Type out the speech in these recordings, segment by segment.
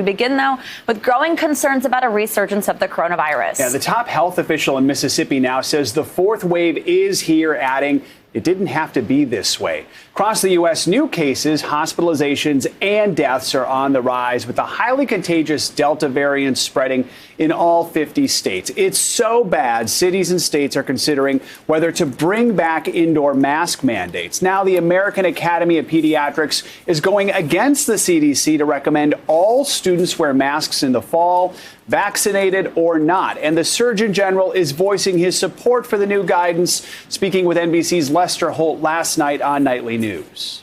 We begin, though, with growing concerns about a resurgence of the coronavirus. Yeah, the top health official in Mississippi now says the fourth wave is here, adding it didn't have to be this way. Across the U.S., new cases, hospitalizations, and deaths are on the rise, with the highly contagious Delta variant spreading in all 50 states. It's so bad, cities and states are considering whether to bring back indoor mask mandates. Now, the American Academy of Pediatrics is going against the CDC to recommend all students wear masks in the fall, vaccinated or not. And the Surgeon General is voicing his support for the new guidance, speaking with NBC's Lester Holt last night on Nightly News.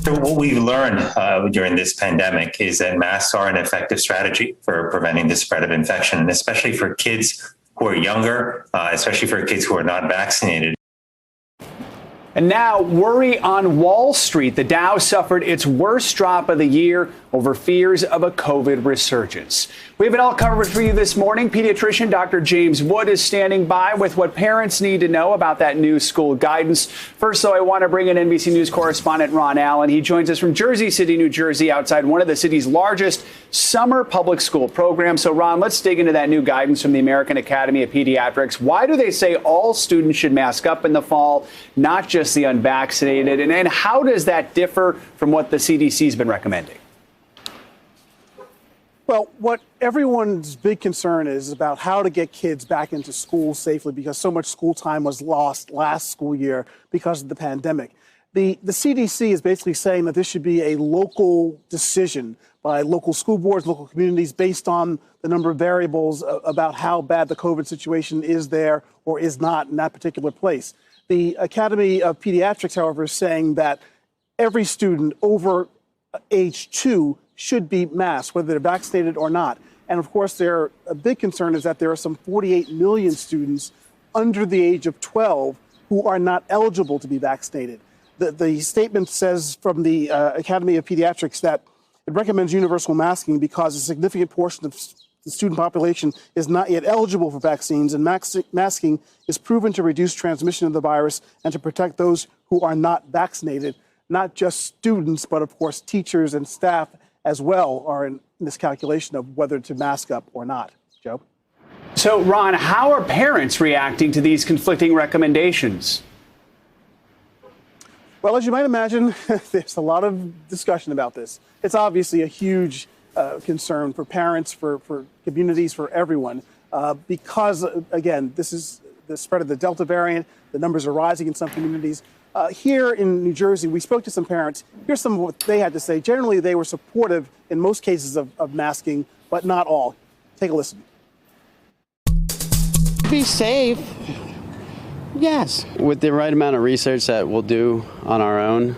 What we've learned during this pandemic is that masks are an effective strategy for preventing the spread of infection, and especially for kids who are younger, especially for kids who are not vaccinated. And now, worry on Wall Street. The Dow suffered its worst drop of the year over fears of a COVID resurgence. We have it all covered for you this morning. Pediatrician Dr. James Wood is standing by with what parents need to know about that new school guidance. First, though, I want to bring in NBC News correspondent Ron Allen. He joins us from Jersey City, New Jersey, outside one of the city's largest summer public school programs. So, Ron, let's dig into that new guidance from the American Academy of Pediatrics. Why do they say all students should mask up in the fall, not just the unvaccinated? And how does that differ from what the CDC has been recommending? Well, what everyone's big concern is about how to get kids back into school safely, because so much school time was lost last school year because of the pandemic. The CDC is basically saying that this should be a local decision by local school boards, local communities, based on the number of variables about how bad the COVID situation is there or is not in that particular place. The Academy of Pediatrics, however, is saying that every student over age 2 should be masked, whether they're vaccinated or not. And of course, a big concern is that there are some 48 million students under the age of 12 who are not eligible to be vaccinated. The statement says from the Academy of Pediatrics that it recommends universal masking because a significant portion of the student population is not yet eligible for vaccines, and masking is proven to reduce transmission of the virus and to protect those who are not vaccinated. Not just students, but of course teachers and staff as well are in this calculation of whether to mask up or not. Joe? So, Ron, how are parents reacting to these conflicting recommendations? Well, as you might imagine, there's a lot of discussion about this. It's obviously a huge concern for parents, for communities, for everyone, because, again, this is the spread of the Delta variant. The numbers are rising in some communities. Here in New Jersey, we spoke to some parents. Here's some of what they had to say. Generally, they were supportive in most cases of masking, but not all. Take a listen. Be safe, yes. With the right amount of research that we'll do on our own,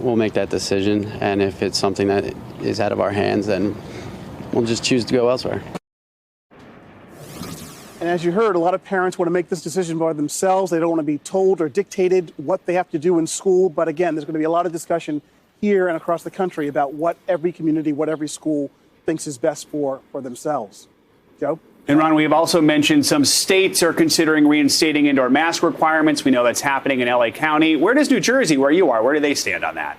we'll make that decision. And if it's something that is out of our hands, then we'll just choose to go elsewhere. And as you heard, a lot of parents want to make this decision by themselves. They don't want to be told or dictated what they have to do in school. But again, there's going to be a lot of discussion here and across the country about what every community, what every school thinks is best for themselves. Joe? And Ron, we have also mentioned some states are considering reinstating indoor mask requirements. We know that's happening in LA County. Where does New Jersey, where you are, where do they stand on that?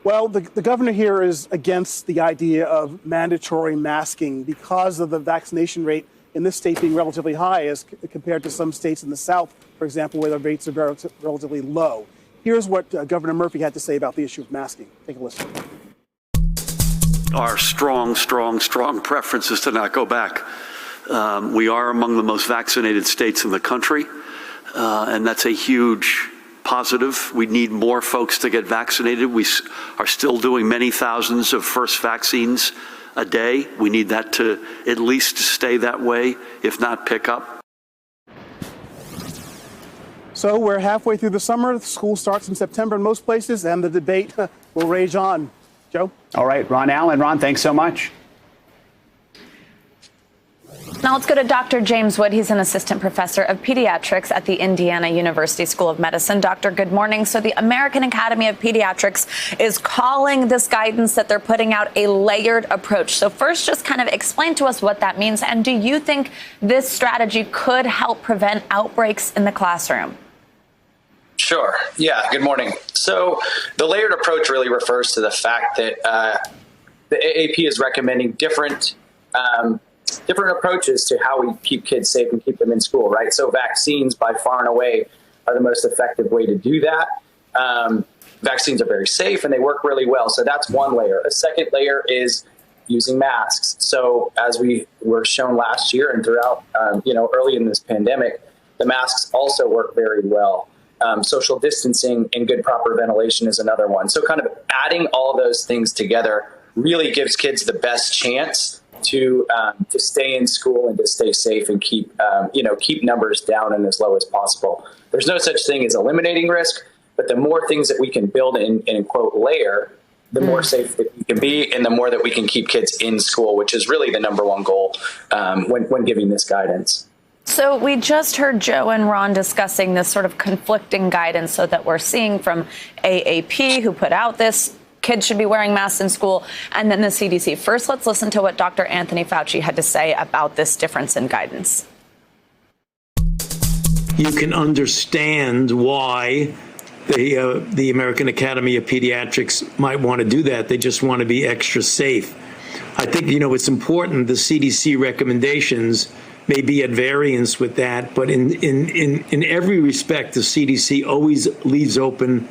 Well, the governor here is against the idea of mandatory masking because of the vaccination rate in this state being relatively high as compared to some states in the South, for example, where the rates are relatively low. Here's what Governor Murphy had to say about the issue of masking. Take a listen. Our strong preference is to not go back. We are among the most vaccinated states in the country, and that's a huge positive. We need more folks to get vaccinated. We are still doing many thousands of first vaccines a day. We need that to at least stay that way, if not pick up. So we're halfway through the summer. School starts in September in most places, and the debate will rage on. Joe? All right, Ron Allen. Ron, thanks so much. Now let's go to Dr. James Wood. He's an assistant professor of pediatrics at the Indiana University School of Medicine. Doctor, good morning. So the American Academy of Pediatrics is calling this guidance that they're putting out a layered approach. So first, just kind of explain to us what that means. And do you think this strategy could help prevent outbreaks in the classroom? Sure. Yeah. Good morning. So the layered approach really refers to the fact that the AAP is recommending different approaches to how we keep kids safe and keep them in school, right? So vaccines by far and away are the most effective way to do that. Vaccines are very safe and they work really well. So that's one layer. A second layer is using masks. So as we were shown last year and throughout, early in this pandemic, the masks also work very well. Social distancing and good proper ventilation is another one. So kind of adding all those things together really gives kids the best chance to stay in school and to stay safe and keep numbers down and as low as possible. There's no such thing as eliminating risk, but the more things that we can build in quote layer, the more safe that we can be and the more that we can keep kids in school, which is really the number one goal when giving this guidance. So we just heard Joe and Ron discussing this sort of conflicting guidance so that we're seeing from AAP, who put out this kids should be wearing masks in school, and then the CDC. First, let's listen to what Dr. Anthony Fauci had to say about this difference in guidance. You can understand why the American Academy of Pediatrics might want to do that. They just want to be extra safe. I think, it's important the CDC recommendations may be at variance with that, but in every respect, the CDC always leaves open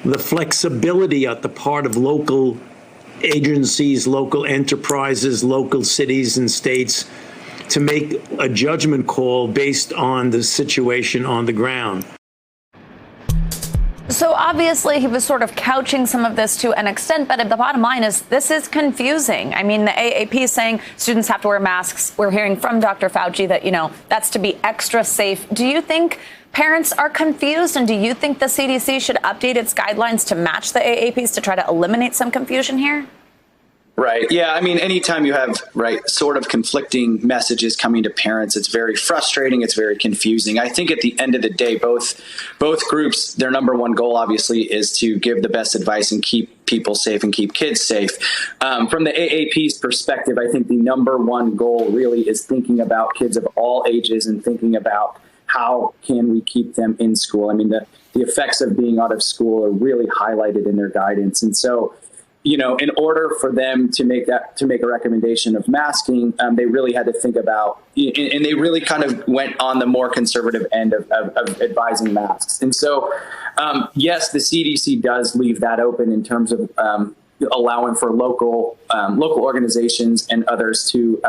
the flexibility at the part of local agencies, local enterprises, local cities and states to make a judgment call based on the situation on the ground. So obviously he was sort of couching some of this to an extent, but the bottom line is this is confusing. I mean, the AAP is saying students have to wear masks. We're hearing from Dr. Fauci that, that's to be extra safe. Do you think parents are confused, and do you think the CDC should update its guidelines to match the AAPs to try to eliminate some confusion here? Right. Yeah. I mean, anytime you have sort of conflicting messages coming to parents, it's very frustrating. It's very confusing. I think at the end of the day, both groups, their number one goal, obviously, is to give the best advice and keep people safe and keep kids safe. From the AAP's perspective, I think the number one goal really is thinking about kids of all ages and thinking about how can we keep them in school. I mean, the effects of being out of school are really highlighted in their guidance. And so, in order for them to make a recommendation of masking, they really had to think about, and they really kind of went on the more conservative end of advising masks. And so, yes, the CDC does leave that open in terms of allowing for local organizations and others to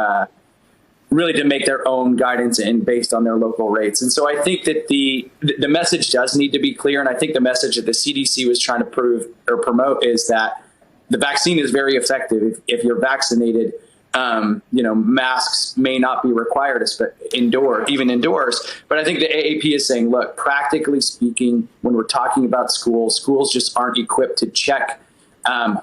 really to make their own guidance and based on their local rates. And so I think that the message does need to be clear. And I think the message that the CDC was trying to prove or promote is that the vaccine is very effective. If you're vaccinated, masks may not be required even indoors. But I think the AAP is saying, look, practically speaking, when we're talking about schools just aren't equipped to check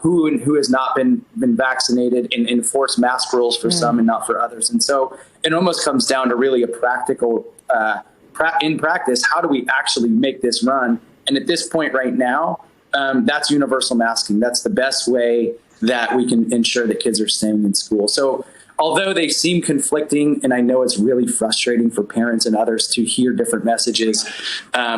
who has not been vaccinated and enforce mask rules for some and not for others. And so it almost comes down to really a practical, in practice, how do we actually make this run? And at this point right now, that's universal masking. That's the best way that we can ensure that kids are staying in school. So although they seem conflicting, and I know it's really frustrating for parents and others to hear different messages, I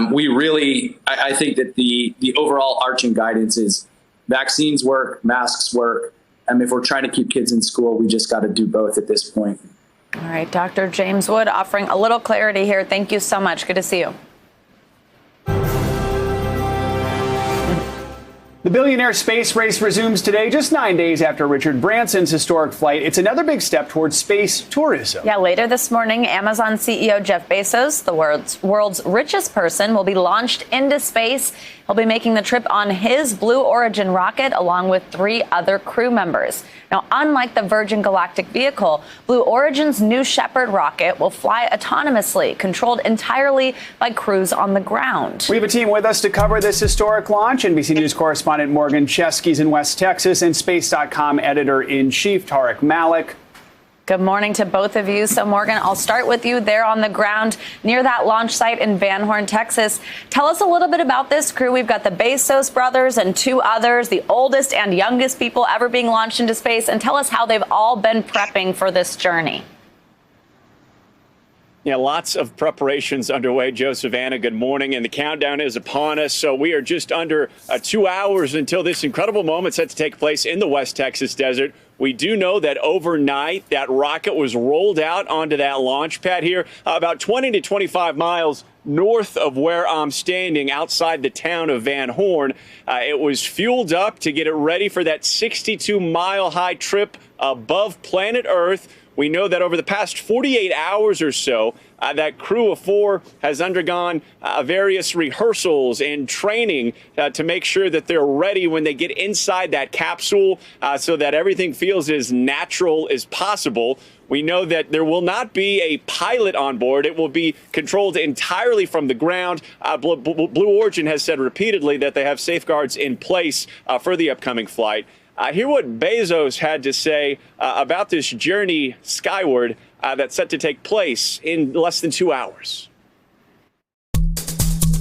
think that the overall arching guidance is vaccines work, masks work. If we're trying to keep kids in school, we just got to do both at this point. All right, Dr. James Wood offering a little clarity here. Thank you so much. Good to see you. The billionaire space race resumes today, just 9 days after Richard Branson's historic flight. It's another big step towards space tourism. Yeah, later this morning, Amazon CEO Jeff Bezos, the world's richest person, will be launched into space. He'll be making the trip on his Blue Origin rocket along with 3 other crew members. Now, unlike the Virgin Galactic vehicle, Blue Origin's New Shepard rocket will fly autonomously, controlled entirely by crews on the ground. We have a team with us to cover this historic launch. NBC News correspondent Morgan Chesky's in West Texas and Space.com editor-in-chief Tarek Malik. Good morning to both of you. So, Morgan, I'll start with you there on the ground near that launch site in Van Horn, Texas. Tell us a little bit about this crew. We've got the Bezos brothers and 2 others, the oldest and youngest people ever being launched into space. And tell us how they've all been prepping for this journey. Yeah, lots of preparations underway. Joe, Savannah, good morning. And the countdown is upon us. So we are just under 2 hours until this incredible moment set to take place in the West Texas desert. We do know that overnight that rocket was rolled out onto that launch pad here about 20 to 25 miles north of where I'm standing outside the town of Van Horn. It was fueled up to get it ready for that 62-mile high trip above planet Earth. We know that over the past 48 hours or so, that crew of 4 has undergone various rehearsals and training to make sure that they're ready when they get inside that capsule so that everything feels as natural as possible. We know that there will not be a pilot on board. It will be controlled entirely from the ground. Blue Origin has said repeatedly that they have safeguards in place for the upcoming flight. Hear what Bezos had to say about this journey skyward that's set to take place in less than 2 hours.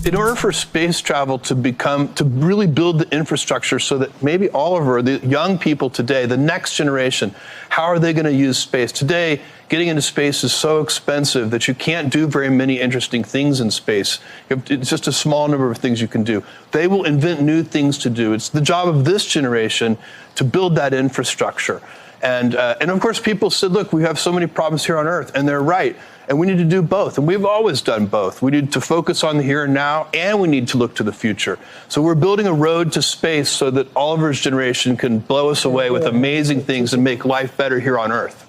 In order for space travel to really build the infrastructure so that maybe Oliver, the young people today, the next generation, how are they going to use space? Today, getting into space is so expensive that you can't do very many interesting things in space. It's just a small number of things you can do. They will invent new things to do. It's the job of this generation to build that infrastructure. And of course, people said, look, we have so many problems here on Earth, and they're right. And we need to do both. And we've always done both. We need to focus on the here and now, and we need to look to the future. So we're building a road to space so that Oliver's generation can blow us away with amazing things and make life better here on Earth.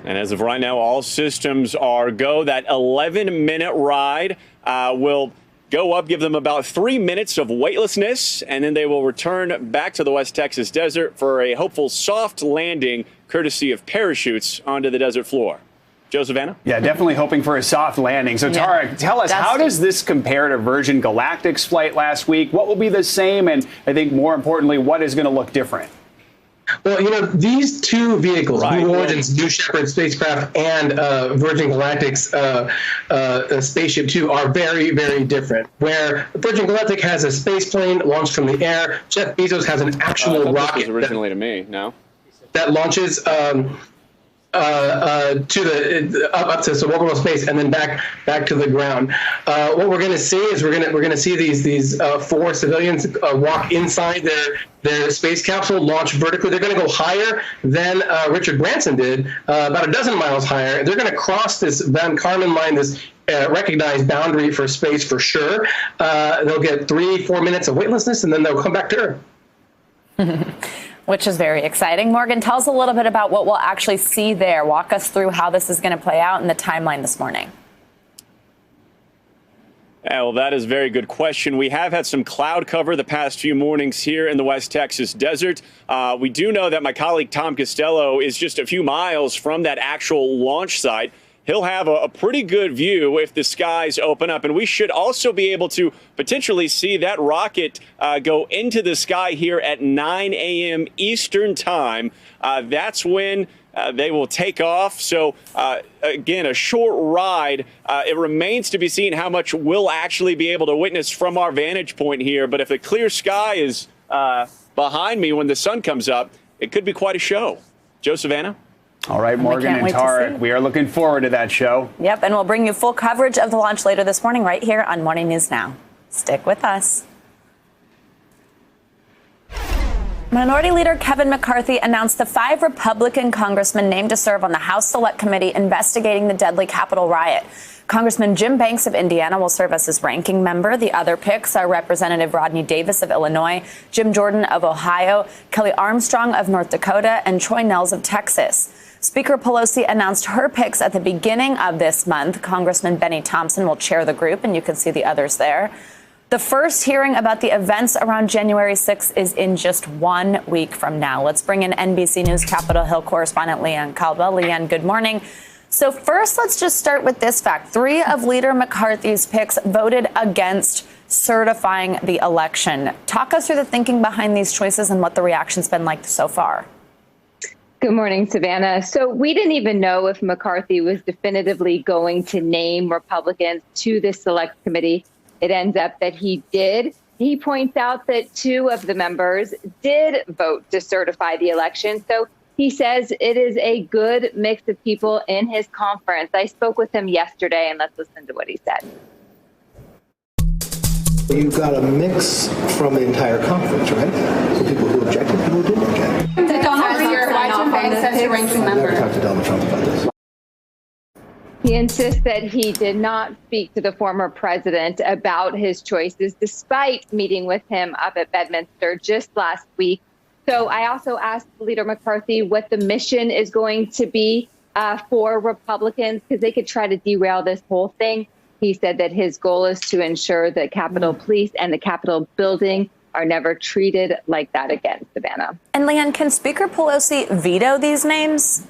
And as of right now, all systems are go. That 11-minute ride will go up, give them about 3 minutes of weightlessness, and then they will return back to the West Texas desert for a hopeful soft landing, courtesy of parachutes onto the desert floor. Joe, Savannah? Yeah, definitely hoping for a soft landing. So, Tara, tell us, how does this compare to Virgin Galactic's flight last week? What will be the same? And I think more importantly, what is going to look different? Well, these two vehicles, Blue Origin's New Shepard spacecraft and Virgin Galactic's Spaceship Two, are very, very different. Where Virgin Galactic has a space plane launched from the air, Jeff Bezos has an actual rocket. This was originally to me, no? That launches to the up to suborbital space and then back to the ground. What we're going to see is we're going to see these 4 civilians walk inside their space capsule, launch vertically. They're going to go higher than Richard Branson did, about a dozen miles higher. They're going to cross this Van Karman line, this recognized boundary for space for sure. They'll get 3-4 minutes of weightlessness, and then they'll come back to Earth. Which is very exciting. Morgan, tell us a little bit about what we'll actually see there. Walk us through how this is going to play out in the timeline this morning. Yeah, well, that is a very good question. We have had some cloud cover the past few mornings here in the West Texas desert. We do know that my colleague Tom Costello is just a few miles from that actual launch site. He'll have a pretty good view if the skies open up. And we should also be able to potentially see that rocket go into the sky here at 9 a.m. Eastern time. That's when they will take off. So, again, a short ride. It remains to be seen how much we'll actually be able to witness from our vantage point here. But if the clear sky is behind me when the sun comes up, it could be quite a show. Joe, Savannah? All right, Morgan and Tarek, we are looking forward to that show. Yep, and we'll bring you full coverage of the launch later this morning right here on Morning News Now. Stick with us. Minority Leader Kevin McCarthy announced the 5 Republican congressmen named to serve on the House Select Committee investigating the deadly Capitol riot. Congressman Jim Banks of Indiana will serve as his ranking member. The other picks are Representative Rodney Davis of Illinois, Jim Jordan of Ohio, Kelly Armstrong of North Dakota, and Troy Nehls of Texas. Speaker Pelosi announced her picks at the beginning of this month. Congressman Benny Thompson will chair the group, and you can see the others there. The first hearing about the events around January 6th is in just 1 week from now. Let's bring in NBC News Capitol Hill correspondent Leanne Caldwell. Leanne, good morning. So first, let's just start with this fact. 3 of Leader McCarthy's picks voted against certifying the election. Talk us through the thinking behind these choices and what the reaction's been like so far. Good morning, Savannah. So we didn't even know if McCarthy was definitively going to name Republicans to this select committee. It ends up that he did. He points out that 2 of the members did vote to certify the election. So he he says it is a good mix of people in his conference. I spoke with him yesterday, and let's listen to what he said. You've got a mix from the entire conference, right? So people who objected, people who didn't object. Did Donald Trump sign off on this as your ranking member? I've never talked to Donald Trump about this. He insists that he did not speak to the former president about his choices, despite meeting with him up at Bedminster just last week. So I also asked Leader McCarthy what the mission is going to be for Republicans, because they could try to derail this whole thing. He said that his goal is to ensure that Capitol Police and the Capitol building are never treated like that again, Savannah. And Leanne, can Speaker Pelosi veto these names?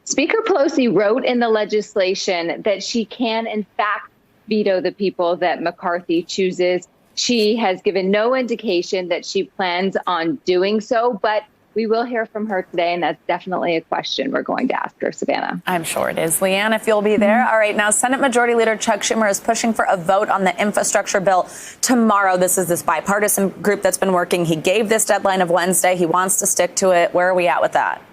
Speaker Pelosi wrote in the legislation that she can, in fact, veto the people that McCarthy chooses. She has given no indication that she plans on doing so, but we will hear from her today, and that's definitely a question we're going to ask her, Savannah. I'm sure it is. Leanne, if you'll be there. All right, now Senate Majority Leader Chuck Schumer is pushing for a vote on the infrastructure bill tomorrow. This is this bipartisan group that's been working. He gave this deadline of Wednesday. He wants to stick to it. Where are we at with that?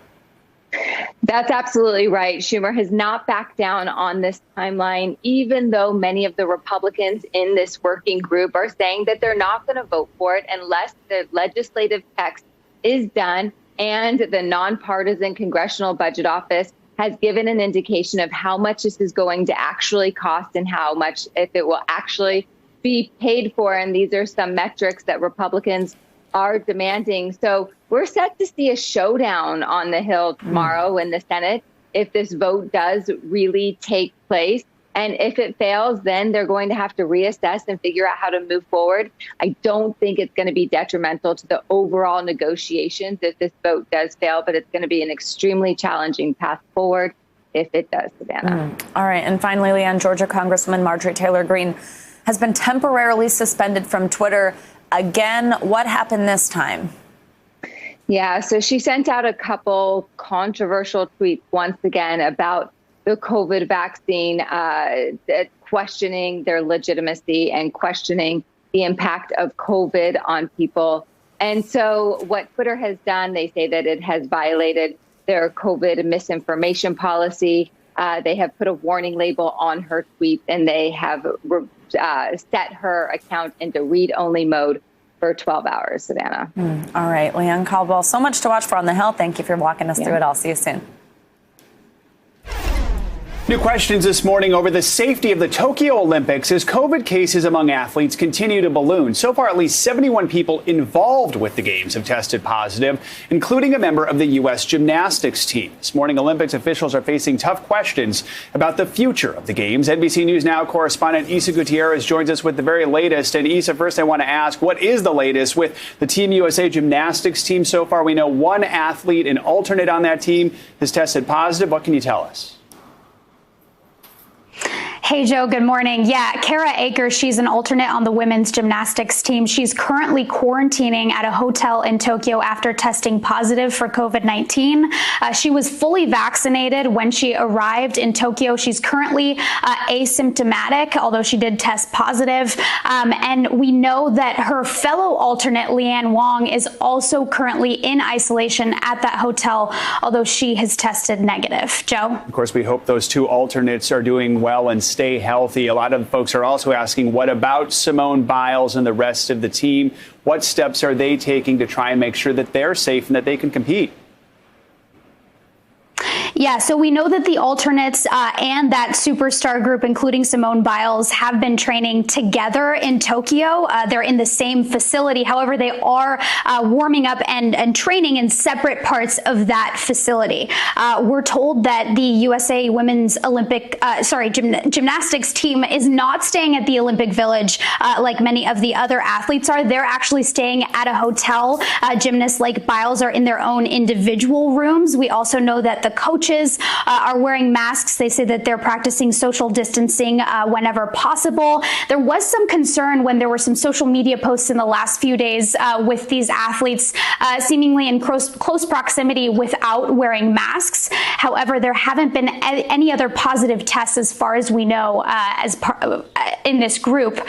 That's absolutely right. Schumer has not backed down on this timeline, even though many of the Republicans in this working group are saying that they're not going to vote for it unless the legislative text is done and the nonpartisan Congressional Budget Office has given an indication of how much this is going to actually cost and how much if it will actually be paid for. And these are some metrics that Republicans are demanding. So we're set to see a showdown on the Hill tomorrow in the Senate if this vote does really take place. And if it fails, then they're going to have to reassess and figure out how to move forward. I don't think it's going to be detrimental to the overall negotiations if this vote does fail, but it's going to be an extremely challenging path forward if it does, Savannah. All right. And finally, Leanne, Georgia Congresswoman Marjorie Taylor Greene has been temporarily suspended from Twitter. Again, what happened this time? Yeah, so she sent out a couple controversial tweets once again about the COVID vaccine, questioning their legitimacy and questioning the impact of COVID on people. And so what Twitter has done, they say that it has violated their COVID misinformation policy. They have put a warning label on her tweet, and they have set her account into read-only mode for 12 hours, Savannah. All right, Leanne Caldwell, so much to watch for on the Hill. Thank you for walking us through it. I'll see you soon. New questions this morning over the safety of the Tokyo Olympics as COVID cases among athletes continue to balloon. So far, at least 71 people involved with the games have tested positive, including a member of the U.S. gymnastics team. This morning, Olympics officials are facing tough questions about the future of the games. NBC News Now correspondent Isa Gutierrez joins us with the very latest. And Isa, first I want to ask, what is the latest with the Team USA gymnastics team so far? We know one athlete, an alternate on that team, has tested positive. What can you tell us? Hey, Joe, good morning. Yeah, Kara Akers, she's an alternate on the women's gymnastics team. She's currently quarantining at a hotel in Tokyo after testing positive for COVID-19. She was fully vaccinated when she arrived in Tokyo. She's currently asymptomatic, although she did test positive. And we know that her fellow alternate, Leanne Wong, is also currently in isolation at that hotel, although she has tested negative. Joe? Of course, we hope those two alternates are doing well and stay healthy. A lot of folks are also asking, what about Simone Biles and the rest of the team? What steps are they taking to try and make sure that they're safe and that they can compete? Yeah, so we know that the alternates and that superstar group, including Simone Biles, have been training together in Tokyo. They're in the same facility. However, they are warming up and training in separate parts of that facility. We're told that the USA Women's gymnastics team is not staying at the Olympic Village like many of the other athletes are. They're actually staying at a hotel. Gymnasts like Biles are in their own individual rooms. We also know that the coaches coaches are wearing masks. They say that they're practicing social distancing whenever possible. There was some concern when there were some social media posts in the last few days with these athletes seemingly in close proximity without wearing masks. However, there haven't been any other positive tests as far as we know in this group,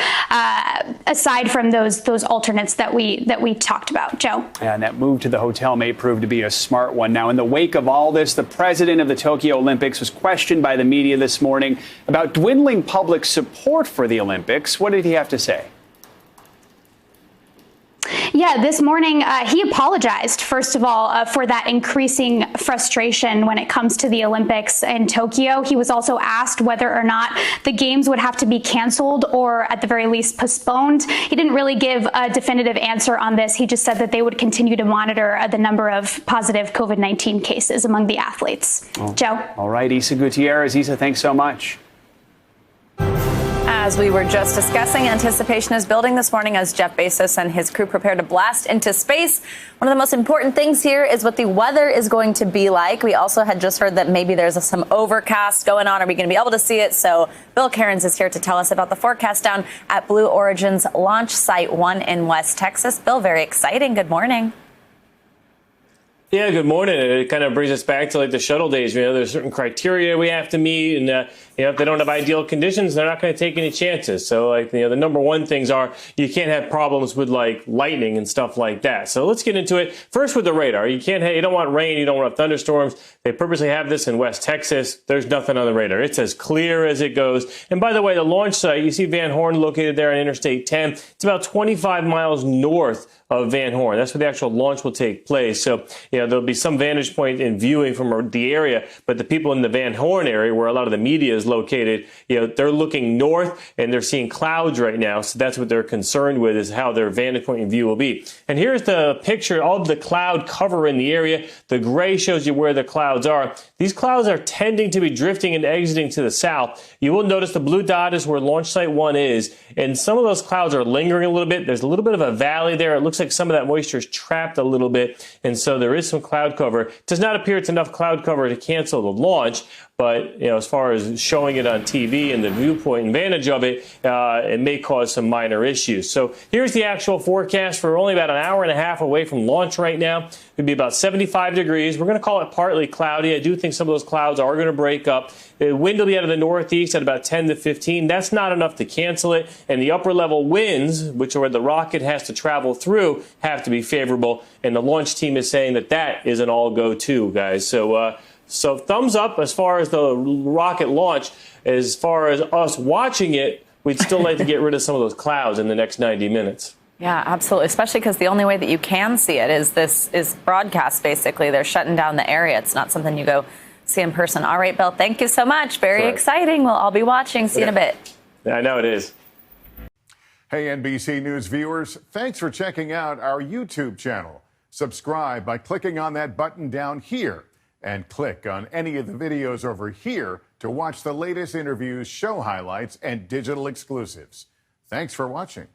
aside from those alternates that we talked about. Joe. And that move to the hotel may prove to be a smart one. Now, in the wake of all this, the president of the Tokyo Olympics was questioned by the media this morning about dwindling public support for the Olympics. What did he have to say? Yeah, this morning he apologized, first of all, for that increasing frustration when it comes to the Olympics in Tokyo. He was also asked whether or not the games would have to be canceled or at the very least postponed. He didn't really give a definitive answer on this. He just said that they would continue to monitor the number of positive COVID-19 cases among the athletes. Joe. All right, Isa Gutierrez. Isa, thanks so much. As we were just discussing, anticipation is building this morning as Jeff Bezos and his crew prepare to blast into space. One of the most important things here is what the weather is going to be like. We also had just heard that maybe there's some overcast going on. Are we going to be able to see it? So Bill Cairns is here to tell us about the forecast down at Blue Origin's launch site 1 in West Texas. Bill, very exciting. Good morning. Yeah, good morning. It kind of brings us back to like the shuttle days. There's certain criteria we have to meet, and if they don't have ideal conditions, they're not going to take any chances. So the number one things are you can't have problems with like lightning and stuff like that. So let's get into it. First with the radar. You don't want rain. You don't want thunderstorms. They purposely have this in West Texas. There's nothing on the radar. It's as clear as it goes. And by the way, the launch site, you see Van Horn located there on Interstate 10. It's about 25 miles north of Van Horn. That's where the actual launch will take place. So, there'll be some vantage point in viewing from the area, but the people in the Van Horn area where a lot of the media is located, they're looking north and they're seeing clouds right now. So that's what they're concerned with, is how their vantage point in view will be. And here's the picture of the cloud cover in the area. The gray shows you where the clouds are. These clouds are tending to be drifting and exiting to the south. You will notice the blue dot is where launch site 1 is. And some of those clouds are lingering a little bit. There's a little bit of a valley there. It looks like some of that moisture is trapped a little bit. And so there is some cloud cover. It does not appear it's enough cloud cover to cancel the launch. But, as far as showing it on TV and the viewpoint and vantage of it, it may cause some minor issues. So here's the actual forecast. For only about an hour and a half away from launch right now. It'd be about 75 degrees. We're going to call it partly cloudy. I do think some of those clouds are going to break up. The wind will be out of the northeast at about 10 to 15. That's not enough to cancel it. And the upper level winds, which are where the rocket has to travel through, have to be favorable. And the launch team is saying that is an all-go too, guys. So thumbs up as far as the rocket launch. As far as us watching it, we'd still like to get rid of some of those clouds in the next 90 minutes. Yeah, absolutely. Especially because the only way that you can see it is broadcast, basically. They're shutting down the area. It's not something you go see in person. All right, Bill, thank you so much. Very exciting. We'll all be watching. See you in a bit. I know it is. Hey, NBC News viewers, thanks for checking out our YouTube channel. Subscribe by clicking on that button down here. And click on any of the videos over here to watch the latest interviews, show highlights, and digital exclusives. Thanks for watching.